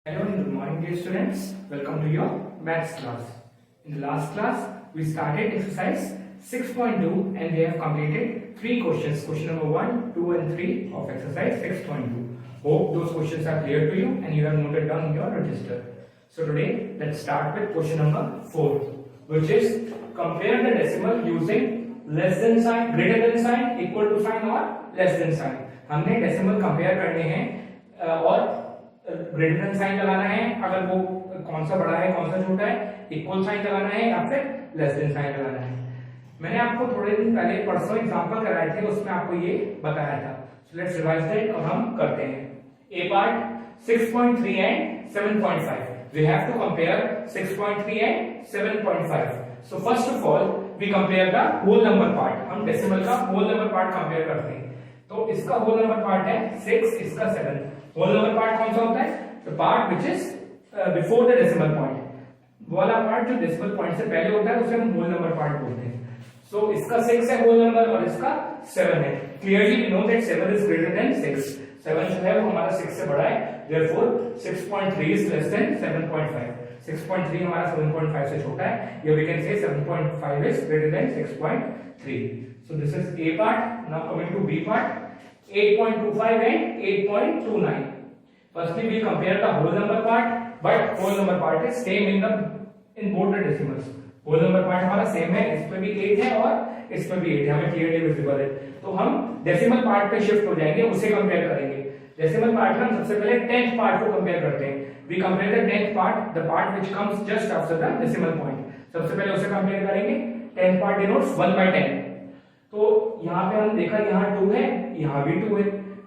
Hello and good morning dear students. Welcome to your maths class. In the last class we started exercise 6.2 and we have completed 3 questions. Question number 1, 2 and 3 of exercise 6.2. Hope those questions are clear to you and you have noted down in your register. So today let's start with question number 4, which is compare the decimal using less than sign, greater than sign, equal to sign or less than sign. हमने decimal compare करने हैं और greater than sign लगाना है, अगर वो कौन सा बड़ा है कौन सा छोटा है, इक्वल साइन लगाना है या फिर लेस देन साइन लगाना है। मैंने आपको थोड़े दिन पहले परसों एग्जांपल कराए थे, उसमें आपको ये बताया था। सो लेट्स रिवाइज दैट और हम करते हैं। A part 6.3 and 7.5. We have to compare 6.3 and 7.5. So first of all we compare the whole number part. हम डेसिमल का होल नंबर पार्ट कंपेयर करते हैं। तो इसका होल नंबर पार्ट है 6, इसका 7। होल नंबर पार्ट कौन सा होता है? The part which is before the decimal point. वाला पार्ट जो डेसिमल पॉइंट से पहले होता है उसे हम होल नंबर पार्ट बोलते हैं। सो इसका 6 है होल नंबर और इसका 7 है। Clearly we know that 7 is greater than 6। 7 जो है वो हमारा 6 से बड़ा है, देयरफॉर 6.3 इज लेस देन 7.5। 6.3 हमारा 7.5 से छोटा है, या we can say 7.5 is greater than 6.3। So this is A part. Now coming to B part, 8.25 and 8.29. Firstly, we compare the whole number part, but whole number part is same in both the decimals. Whole number part हमारा same है, इसमें भी 8 है और इसमें भी 8 है, हमें clearly visible है। तो हम decimal part पे shift हो जाएंगे, उसे compare करेंगे। Decimal part में हम सबसे पहले 10th part को compare करते हैं। We compare the 10th part, the part which comes just after the decimal point. सबसे पहले उसे compare करेंगे। 10th part denotes 1/10. तो यहाँ पे हम देखा यहाँ 2 है, यहाँ भी 2 है।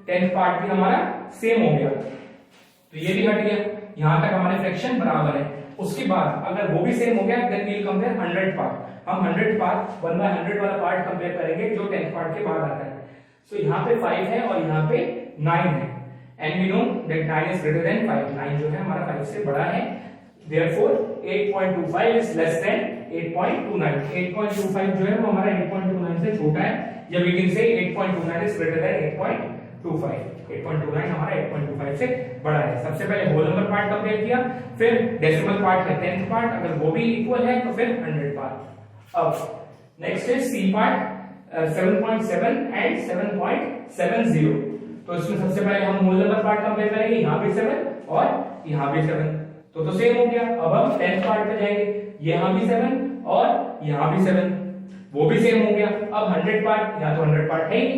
10th पार्ट भी हमारा सेम हो गया, तो ये भी हट गया। यहाँ तक हमारे फ्रैक्शन बराबर है। उसके बाद अगर वो भी सेम हो गया, then we will compare 100 part. हम 100 पार्ट 1/100 वाला पार्ट कंपेयर करेंगे जो 10th पार्ट के बाद आता है। सो यहाँ पे 5 है और यहाँ पे 9 है, and we know that 9 is greater than 5। 9 जो है हमारा 5 से बड़ा है, therefore 8.25 is less than 8.29. 8.25 जो है वो हमारा 8.29 से छोटा है, या we can say 8.29 is greater than 8.25. 8.29 हमारा 8.25 से बड़ा है। सबसे पहले होल नंबर पार्ट कंपेयर किया, फिर डेसिमल पार्ट का 10th पार्ट, अगर वो भी इक्वल है तो फिर 100 पार्ट। अब नेक्स्ट है सी पार्ट 7.7 एंड 7.70। तो इसमें सबसे पहले हम होल नंबर पार्ट कंपेयर करेंगे, यहाँ भी 7 और यहाँ भी 7, तो सेम हो गया। अब हम 10th पार्ट पे जाएंगे, यहाँ भी 7 और यहाँ भी 7, वो भी सेम हो गया। अब 100 पार्ट, यहाँ तो 100 पार्ट है ही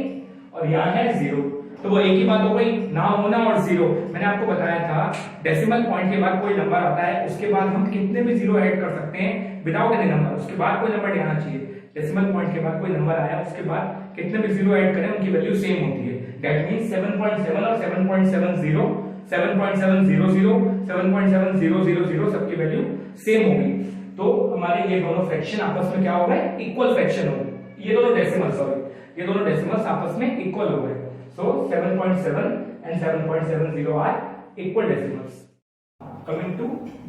और यहाँ है 0, तो वो एक ही बात हो गई, ना होना और 0। मैंने आपको बताया था डेसिमल पॉइंट के बाद कोई नंबर आता है, उसके बाद हम कितने भी 0 ऐड कर सकते हैं विदाउट एनी नंबर। उसके बाद कोई नंबर आना चाहिए। डेसिमल पॉइंट के बाद कोई नंबर आया, उसके बाद कितने भी 0 ऐड करें उनकी वैल्यू सेम होती है। दैट मींस 7.7 और 7.70, 7.700, 7.7000 सबकी वैल्यू सेम हो गई। तो हमारे ये दोनों फ्रैक्शन आपस में क्या हो गए? इक्वल फ्रैक्शन हो गए। ये दोनों डेसिमल्स आपस में इक्वल हो गए। सो 7.7 and 7.70 are equal decimals. Coming to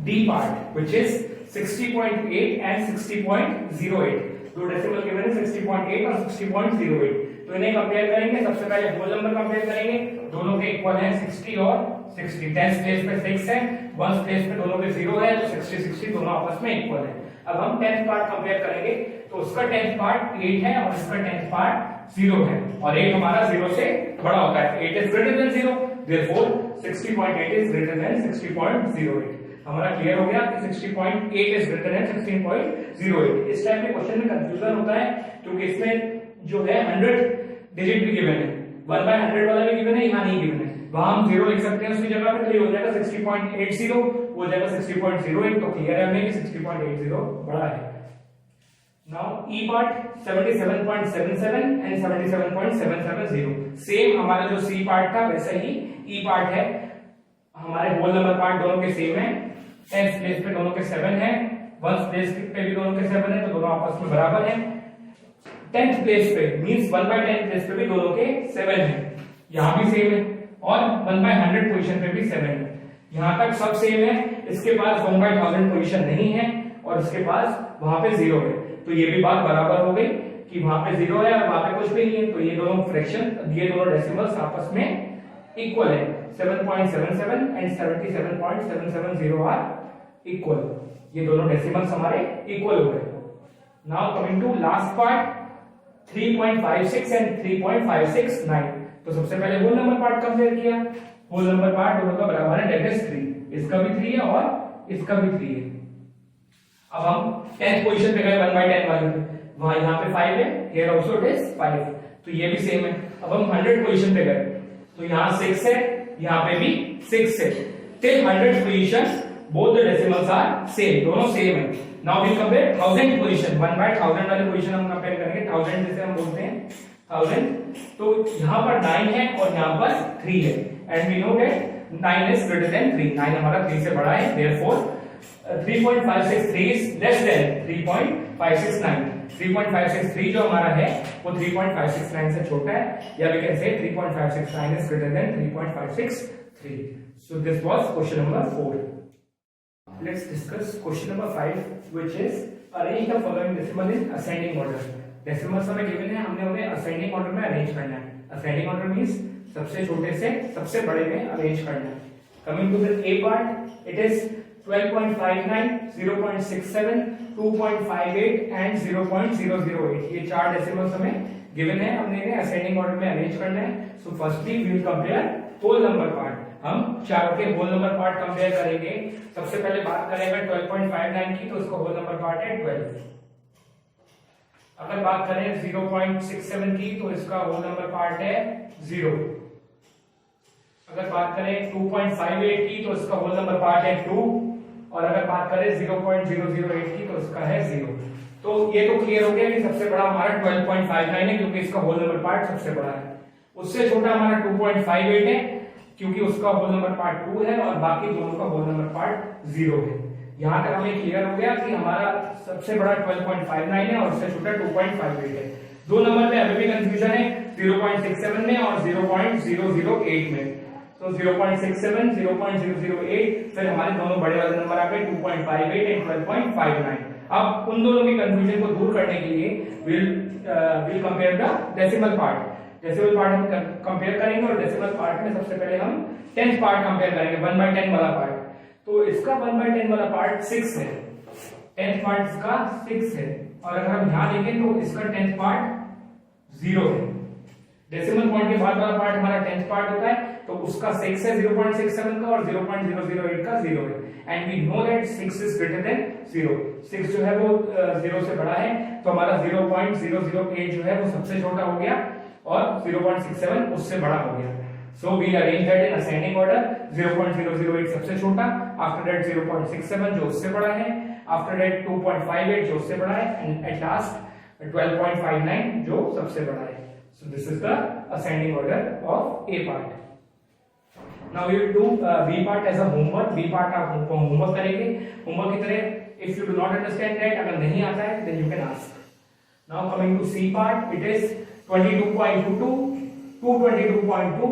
D part, which is 60.8 and 60.08. दो डेसिमल के मैंने 60.8 और 60.08, तो इन्हें कंपेयर करेंगे। सबसे पहले होल नंबर कंपेयर करेंगे, दोनों के इक्वल हैं 60 और 60। 10th प्लेस पे 6 है, 1st प्लेस पे दोनों के 0 है, तो 60 दोनों आपस में इक्वल है। अब हम 10th पार्ट कंपेयर करेंगे, तो उसका 10th पार्ट 8 है और इसका 10th पार्ट 0 है, और 8 हमारा 0 से बड़ा होता है। 8 is greater than 0, therefore 60.8 is greater then 60.08। हमारा क्लियर हो गया कि 60.8 इज ग्रेटर देन 16.08। इस टाइप के क्वेश्चन में कंफ्यूजन होता है, क्योंकि इसमें जो है 100 डिजिट भी गिवन है, 1/100 वाला भी गिवन है, यहाँ नहीं गिवन है। वहां हम 0 लिख सकते हैं उसकी जगह पे, तो ये हो जाएगा 60.80, हो जाएगा 60.08। तो क्लियर है हमें कि 60.80 बड़ा है। Now E part 77.77 and 77.770। Same हमारा जो सी पार्ट था वैसा ही ई पार्ट है। हमारे होल नंबर पार्ट दोनों के सेम है। 10th प्लेस पे दोनों के 7 है, 1st प्लेस पे भी दोनों के 7 है, तो दोनों आपस में बराबर है। 10th प्लेस पे मींस 1/10 प्लेस पे भी दोनों के 7 है, यहाँ भी सेम है, और 1/100 पोजीशन पे भी 7 है। यहाँ तक सब सेम है। इसके पास 1/1000 पोजीशन नहीं है और इसके पास वहां पे 0 है, तो ये भी बात बराबर हो गई कि वहां पे 0 है और वहां पे कुछ भी नहीं है। तो ये दोनों फ्रैक्शन, ये दोनों डेसिमल्स आपस में इक्वल है 7.77 एंड 77.770 आर इक्वल। ये दोनों डेसिमल्स हमारे इक्वल हो गए। Now coming to last part 3.56 and 3.569। तो सबसे पहले होल नंबर पार्ट कंपेयर किया। होल नंबर पार्ट दोनों का बराबर है, दैट इज 3। इसका भी 3 है और इसका भी 3 है। अब हम 10th पोजीशन पे गए 1/10 वाले पे, वहां यहाँ पे 5 है, हियर आल्सो इट इज 5, तो ये भी सेम है। अब हम 100 पोजीशन पे गए, तो यहाँ 6 है, यहाँ पे भी 6 है। Till 100 position both the decimals are same, दोनों सेम है। नाउ वी कंपेयर 1000 पोजीशन, 1/1000 वाले पोजीशन हम कंपेयर करेंगे। 1000 जैसे हम बोलते हैं 1000, तो यहाँ पर 9 है और यहाँ पर 3 है, and we know that 9 is greater than 3। 9 हमारा 3 से बड़ा है, देयरफॉर 3.563 इज लेस देन 3.569। 3.563 जो हमारा है वो 3.569 से छोटा है, या we can say 3.569 is greater than 3.563। So this was question number 4। Let's discuss question number 5, which is arrange the following decimal in ascending order. Decimals हमें गिवन है, हमने उन्हें असेंडिंग ऑर्डर में अरेंज करना है। असेंडिंग ऑर्डर मींस सबसे छोटे से सबसे बड़े में अरेंज करना है। Coming to the A part, it is 12.59, 0.67, 2.58 and 0.008। ये चार डेसिमल्स हमें गिवन है, हमने इन्हें असेंडिंग ऑर्डर में अरेंज करना है। So firstly we will compare whole number part. हम चारों के होल नंबर पार्ट कंपेयर करेंगे। सबसे पहले बात करेंगे 12.59 की, तो उसका होल नंबर पार्ट है 12। अगर बात करें 0.67 की, तो इसका होल नंबर पार्ट है 0। अगर बात करें 2.58 की, तो इसका होल नंबर पार्ट है 2, और अगर बात करें 0.008 की, तो इसका है 0। तो ये तो क्लियर हो गया कि सबसे बड़ा हमारा 12.59 है, क्योंकि इसका होल नंबर पार्ट सबसे बड़ा है। उससे छोटा हमारा 2.58 है, क्योंकि उसका होल नंबर पार्ट 2 है, और बाकी दोनों का होल नंबर पार्ट 0 है। यहां तक हमें क्लियर हो गया कि हमारा सबसे बड़ा 12.59 है और उससे छोटा 2.58 है। दो नंबर में अभी भी कंफ्यूजन है, 0.67 में और 0.008 में। तो 0.67, 0.008, फिर हमारे दोनों बड़े वाले नंबर आ गए 2.58 एंड 12.59। अब उन दोनों की कंफ्यूजन को दूर करने के लिए will compare the decimal part. Decimal part हम कंपेयर करेंगे, और डेसिमल पार्ट में सबसे पहले हम 10th पार्ट कंपेयर करेंगे, 1/10 वाला पार्ट। तो इसका 1/10 वाला पार्ट 6 है, 10th पार्ट इसका 6 है, और अगर हम यहां देखें तो इसका 10th पार्ट 0 है। डेसिमल पॉइंट के बाद वाला पार्ट हमारा 10th पार्ट होता है, तो उसका 6 है 0.67 का, और 0.008 का 0 है। And we know that 6 is greater than 0। 6 जो है वो 0 से बड़ा है, तो हमारा 0.008 जो है वो सबसे छोटा हो गया, और 0.67 उससे बड़ा हो गया। So we arrange that in ascending order. 0.008 सबसे छोटा, आफ्टर दैट 0.67 जो उससे बड़ा है, आफ्टर दैट 2.58 जो उससे बड़ा है, एंड एट लास्ट 12.59 जो सबसे बड़ा है। So this is the ascending order of A part. Now we will do B part as a homework. B part आप homework करेंगे, homework की तरह। If you do not understand that, अगर नहीं आता है then you can ask. Now coming to C part, it is 22.22, 222.2,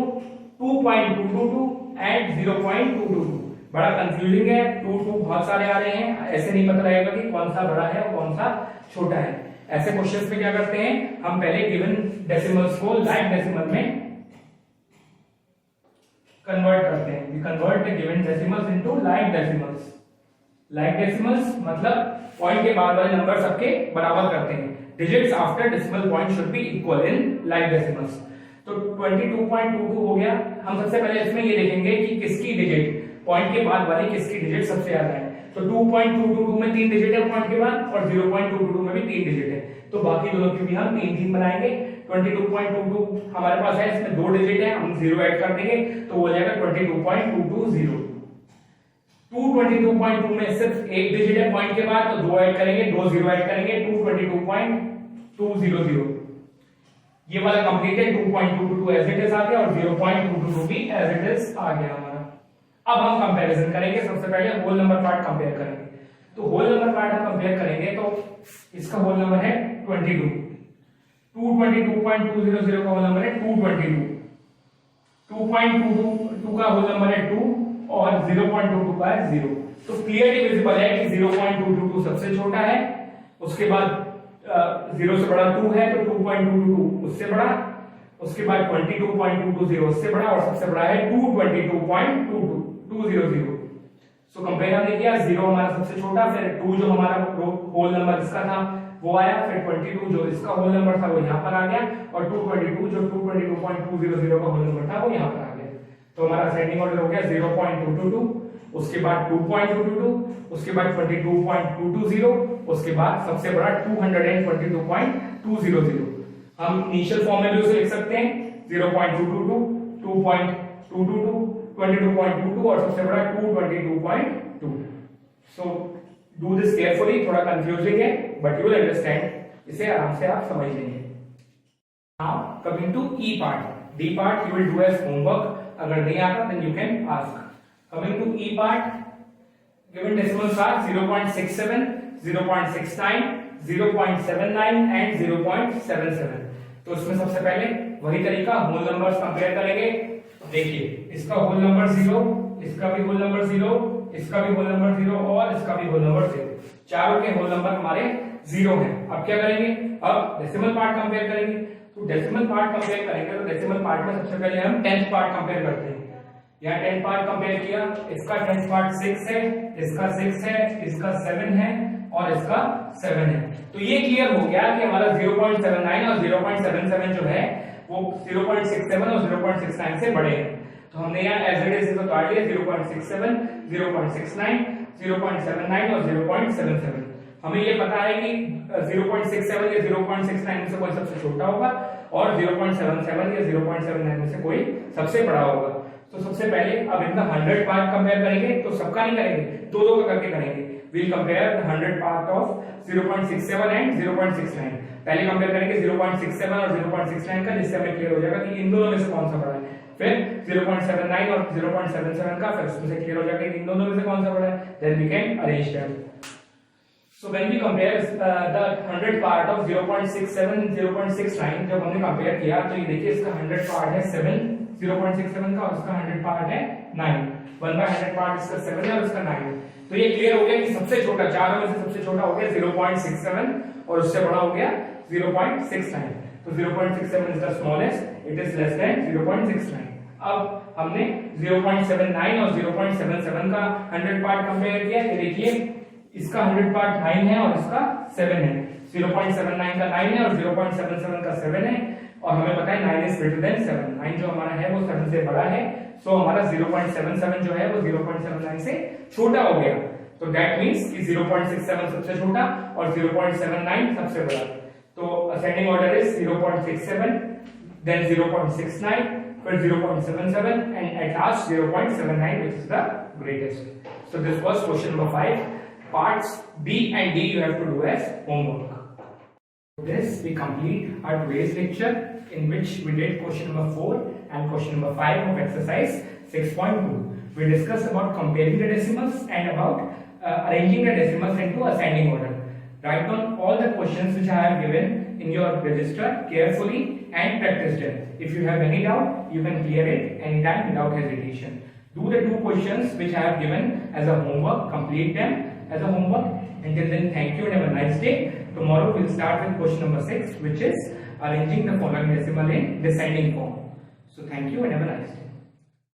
2.222 and 0.222। बड़ा confusing है, 2 बहुत सारे आ रहे हैं, ऐसे नहीं पता रहेगा कि कौन सा बड़ा है और कौन सा छोटा है। ऐसे क्वेश्चंस में क्या करते हैं, हम पहले गिवन डेसिमल्स को लाइक डेसिमल में कन्वर्ट करते हैं। We convert the given decimals into like decimals. Like decimals मतलब पॉइंट के बाद वाले नंबर सबके बराबर करते हैं। Digits after decimal point should be equal in like decimals. तो 22.22 हो गया। हम सबसे पहले इसमें ये देखेंगे कि किसकी डिजिट, पॉइंट के बाद वाली किसकी डिजिट सबसे ज्यादा है। तो 2.222 में 3 डिजिट है पॉइंट के बाद, और 0.222 में भी 3 डिजिट है, तो बाकी दोनों की भी हम 3 बनाएंगे। 22.22 हमारे पास है, इसमें 2 डिजिट है, हम 0 ऐड कर देंगे तो हो जाएगा 22.220। 222.2 में सिर्फ एक डिजिट है पॉइंट के बाद, तो 2 ऐड करेंगे, 2 0 ऐड करेंगे, 222.200। ये वाला कंप्लीट है। 2.222 एज इट इज आ गया, और 0.222 भी एज इट इज आ गया हमारा। अब हम कंपैरिजन करेंगे। सबसे पहले होल नंबर पार्ट कंपेयर करेंगे। तो होल नंबर पार्ट हम कंपेयर करेंगे, तो इसका होल नंबर है 22। 222.200 का होल नंबर है 222। 2.22 का होल नंबर है 2, और 0.22 का है 0। तो क्लियरली विजिबल है कि 0.222 सबसे छोटा है, उसके बाद 0 से बड़ा 2 है, तो 2.222 उससे बड़ा, उसके बाद 22.220 उससे बड़ा और सबसे बड़ा है 222.200। सो कंपेयर हमने किया, 0 हमारा सबसे छोटा, फिर 2 जो हमारा होल नंबर इसका था वो आया, फिर 22 जो इसका होल नंबर था वो यहाँ पर आ गया, और 222 जो 222.200 का होल नंबर था वो यहाँ पर आ गया। तो हमारा असेंडिंग ऑर्डर हो गया 0.222, उसके बाद 2.222, उसके बाद 22.220, उसके बाद सबसे बड़ा 222.200। हम इनिशियल फॉर्म में भी उसे लिख सकते हैं 0.222, 2.222, 22.22 और सबसे बड़ा 222.2। सो डू दिस केयरफुली, थोड़ा कंफ्यूजिंग है बट यू विल अंडरस्टैंड, इसे आराम से आप समझ लेंगे। Now coming to E part, D part you will do as homework, अगर नहीं आता then you can ask. Coming to E part, given decimals are 0.67, 0.69, 0.79 and 0.77। तो इसमें सबसे पहले वही तरीका, होल नंबर्स कंपेयर करेंगे। देखिए इसका होल नंबर 0, इसका भी होल नंबर 0, इसका भी होल नंबर 0 और इसका भी होल नंबर 0, चारों के होल नंबर हमारे 0 हैं। अब क्या करेंगे, अब डेसिमल पार्ट कंपेयर करेंगे। तो डेसिमल पार्ट कंपेयर करेंगे तो डेसिमल पार्ट में सबसे पहले हम 10th पार्ट कंपेयर करते हैं। यहाँ 10th पार्ट कंपेयर किया, इसका 10th पार्ट 6 है, इसका 6 है, इसका 7 है और इसका 7 है। तो ये क्लियर हो गया कि हमारा 0.79 और 0.77 जो है वो 0.67 और 0.69 से बड़े हैं। तो हमने यहाँ एज इट इज इसको काट लिया, 0.67, 0.69, 0.79 और 0.77। हमें ये पता है कि 0.67 या 0.69 में से कोई सबसे छोटा होगा और 0.77 या 0.79 में से कोई सबसे बड़ा होगा। तो सबसे पहले अब इनका 100 पार्ट कंपेयर करेंगे, तो सबका नहीं करेंगे, दो दो का करके करेंगे। We'll compare the 100 part of 0.67 and 0.69। पहले कंपेयर करेंगे 0.67 और 0.69 का, जिससे हमें क्लियर हो जाएगा कि इन दोनों में से कौन सा बड़ा है। फिर 0.79 और 0.77 का, फिर उसमें से क्लियर हो जाएगा कि इन दोनों में से कौन सा बड़ा है। Then we can arrange them. So when we compare the 100 part of 0.67 and 0.69, जब हमने कंपेयर किया तो ये देखिए इसका 100 पार्ट है 7 0.67 का और इसका 100 पार्ट है 9। 1/100 पार्ट इसका 7 है और इसका 9 है। तो ये क्लियर हो गया कि सबसे छोटा, चारों में से सबसे छोटा हो गया 0.67 और उससे बड़ा हो गया 0.69। तो 0.67 is the smallest, it is less than 0.69। अब हमने 0.79 और 0.77 का 100 पार्ट कंपेयर किया। ये देखिए इसका 100 पार्ट 9 है और इसका 7 है। 0.79 का 9 है और 0.77 का 7 है, और हमें पता है 9 इज ग्रेटर देन 7। 9 जो हमारा है वो 7 से बड़ा है, सो हमारा 0.77 जो है वो 0.79 से छोटा हो गया। तो दैट मींस कि 0.67 सबसे छोटा और 0.79 सबसे बड़ा। तो असेंडिंग ऑर्डर इज 0.67, देन 0.69, फिर 0.77 and at last 0.79 which is the greatest. So this was question number 5. Parts B and D you have to do as homework. With this we complete our today's lecture, in which we did question number 4 and question number 5 of exercise 6.2. We discussed about comparing the decimals and about arranging the decimals into ascending order. Write down all the questions which I have given in your register carefully and practice them. If you have any doubt, you can clear it anytime without hesitation. Do the 2 questions which I have given as a homework, complete them as a homework. Until then, thank you and have a nice day. Tomorrow we'll start with question number 6, which is arranging the following decimal in descending form. So thank you and have a nice day.